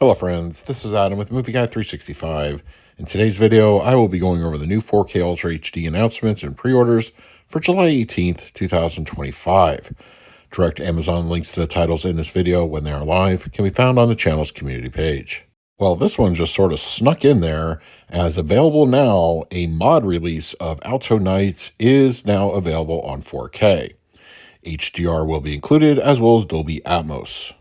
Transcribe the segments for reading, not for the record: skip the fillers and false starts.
Hello friends, this is Adam with Movie Guy 365. In today's video, I will be going over the new 4K Ultra HD announcements and pre-orders for July 18th, 2025. Direct Amazon links to the titles in this video when they are live can be found on the channel's community page. Well, this one just sort of snuck in there, as available now, a mod release of Alto Nights is now available on 4K. HDR will be included, as well as Dolby Atmos.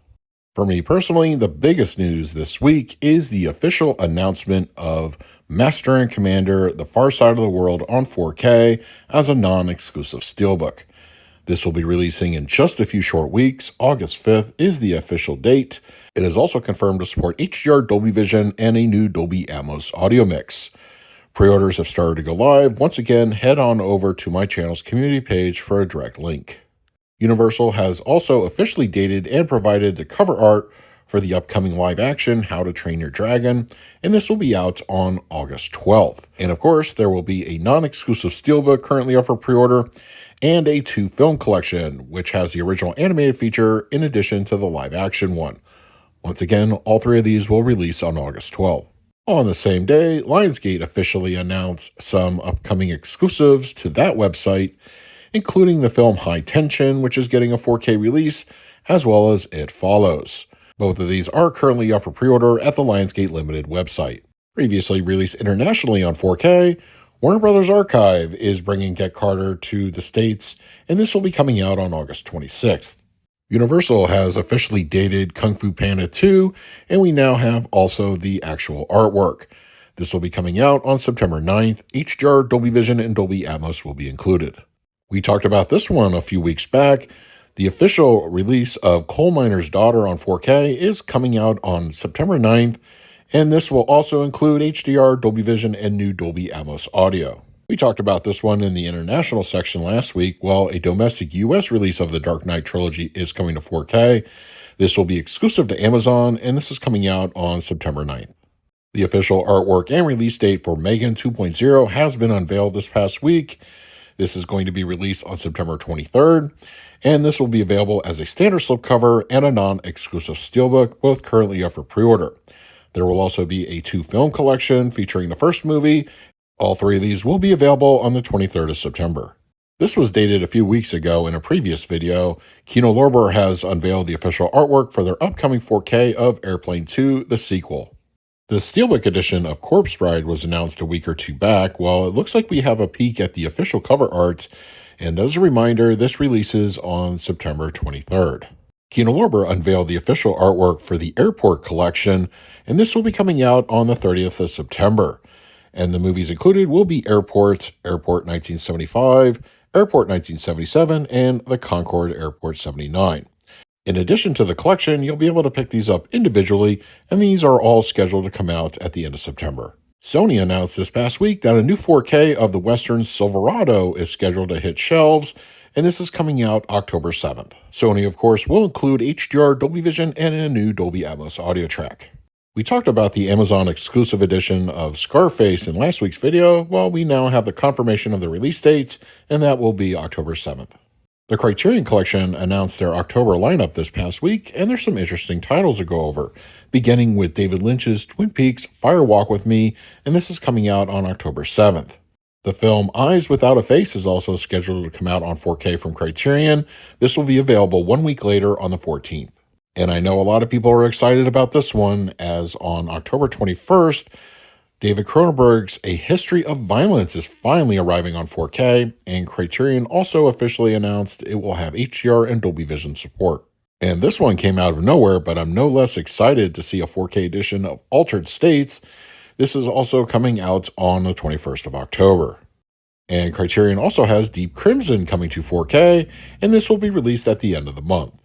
For me personally, the biggest news this week is the official announcement of Master and Commander: The Far Side of the World on 4K as a non-exclusive steelbook. This will be releasing in just a few short weeks. August 5th is the official date. It is also confirmed to support HDR, Dolby Vision, and a new Dolby Atmos audio mix. Pre-orders have started to go live. Once again, head on over to my channel's community page for a direct link. Universal has also officially dated and provided the cover art for the upcoming live-action How to Train Your Dragon, and this will be out on August 12th. And of course, there will be a non-exclusive steelbook currently up for pre-order, and a 2-film collection, which has the original animated feature in addition to the live-action one. Once again, all three of these will release on August 12th. On the same day, Lionsgate officially announced some upcoming exclusives to that website, including the film High Tension, which is getting a 4K release, as well as It Follows. Both of these are currently up for pre-order at the Lionsgate Limited website. Previously released internationally on 4K, Warner Bros. Archive is bringing Get Carter to the States, and this will be coming out on August 26th. Universal has officially dated Kung Fu Panda 2, and we now have also the actual artwork. This will be coming out on September 9th. HDR, Dolby Vision, and Dolby Atmos will be included. We talked about this one a few weeks back. The official release of Coal Miner's Daughter on 4K is coming out on September 9th, and this will also include HDR, Dolby Vision, and new Dolby Atmos audio. We talked about this one in the international section last week. Well, a domestic US release of the Dark Knight trilogy is coming to 4K. This will be exclusive to Amazon, and this is coming out on September 9th. The official artwork and release date for Megan 2.0 has been unveiled this past week. This is going to be released on September 23rd, and this will be available as a standard slipcover and a non-exclusive steelbook, both currently up for pre-order. There will also be a 2-film collection featuring the first movie. All three of these will be available on the 23rd of September. This was dated a few weeks ago in a previous video. Kino Lorber has unveiled the official artwork for their upcoming 4K of Airplane 2, the sequel. The Steelbook edition of Corpse Bride was announced a week or two back. Well, it looks like we have a peek at the official cover art, and as a reminder, this releases on September 23rd. Kino Lorber unveiled the official artwork for the Airport collection, and this will be coming out on the 30th of September. And the movies included will be Airport, Airport 1975, Airport 1977, and the Concorde Airport 79. In addition to the collection, you'll be able to pick these up individually, and these are all scheduled to come out at the end of September. Sony announced this past week that a new 4K of the Western Silverado is scheduled to hit shelves, and this is coming out October 7th. Sony, of course, will include HDR, Dolby Vision, and a new Dolby Atmos audio track. We talked about the Amazon exclusive edition of Scarface in last week's video. Well, we now have the confirmation of the release dates, and that will be October 7th. The Criterion Collection announced their October lineup this past week, and there's some interesting titles to go over, beginning with David Lynch's Twin Peaks: Fire Walk with Me, and this is coming out on October 7th. The film Eyes Without a Face is also scheduled to come out on 4K from Criterion. This will be available 1 week later on the 14th. And I know a lot of people are excited about this one, as on October 21st, David Cronenberg's A History of Violence is finally arriving on 4K, and Criterion also officially announced it will have HDR and Dolby Vision support. And this one came out of nowhere, but I'm no less excited to see a 4K edition of Altered States. This is also coming out on the 21st of October. And Criterion also has Deep Crimson coming to 4K, and this will be released at the end of the month.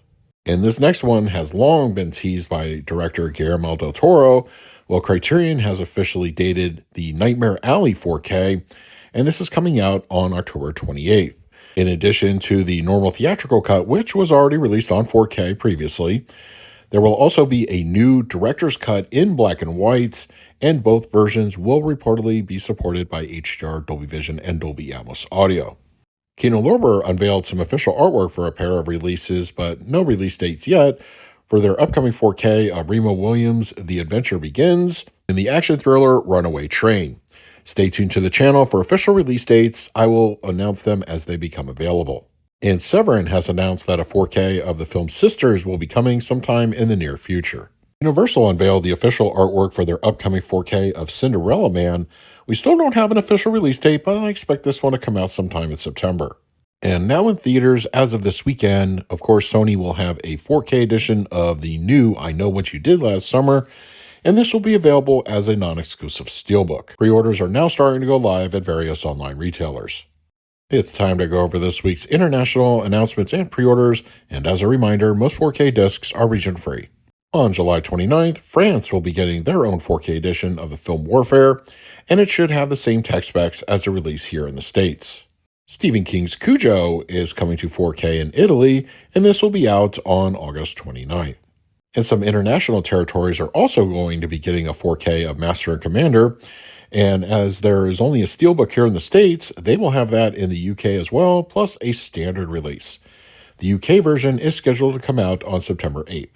And this next one has long been teased by director Guillermo del Toro. Well, Criterion has officially dated the Nightmare Alley 4K, and this is coming out on October 28th. In addition to the normal theatrical cut, which was already released on 4K previously, there will also be a new director's cut in black and white, and both versions will reportedly be supported by HDR, Dolby Vision, and Dolby Atmos audio. Kino Lorber unveiled some official artwork for a pair of releases, but no release dates yet. for their upcoming 4K of Remo Williams' The Adventure Begins and the action thriller Runaway Train. Stay tuned to the channel for official release dates. I will announce them as they become available. And Severin has announced that a 4K of the film Sisters will be coming sometime in the near future. Universal unveiled the official artwork for their upcoming 4K of Cinderella Man. We still don't have an official release date, but I expect this one to come out sometime in September. And now in theaters as of this weekend, of course, Sony will have a 4K edition of the new I Know What You Did Last Summer, and this will be available as a non-exclusive steelbook. Pre-orders are now starting to go live at various online retailers. It's time to go over this week's international announcements and pre-orders, and as a reminder, most 4K discs are region-free. On July 29th, France will be getting their own 4K edition of the film Warfare, and it should have the same tech specs as the release here in the States. Stephen King's Cujo is coming to 4K in Italy, and this will be out on August 29th. And some international territories are also going to be getting a 4K of Master and Commander, and as there is only a steelbook here in the States, they will have that in the UK as well, plus a standard release. The UK version is scheduled to come out on September 8th.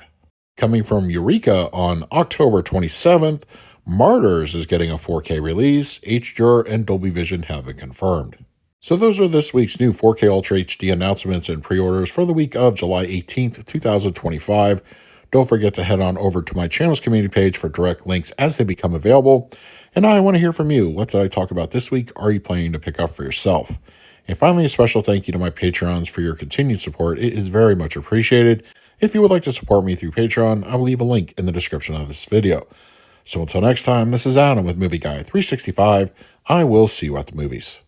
Coming from Eureka on October 27th, Martyrs is getting a 4K release. HDR and Dolby Vision have been confirmed. So those are this week's new 4K Ultra HD announcements and pre-orders for the week of July 18th, 2025. Don't forget to head on over to my channel's community page for direct links as they become available. And I want to hear from you. What did I talk about this week? Are you planning to pick up for yourself? And finally, a special thank you to my Patreons for your continued support. It is very much appreciated. If you would like to support me through Patreon, I will leave a link in the description of this video. So until next time, this is Adam with Movie Guy 365. I will see you at the movies.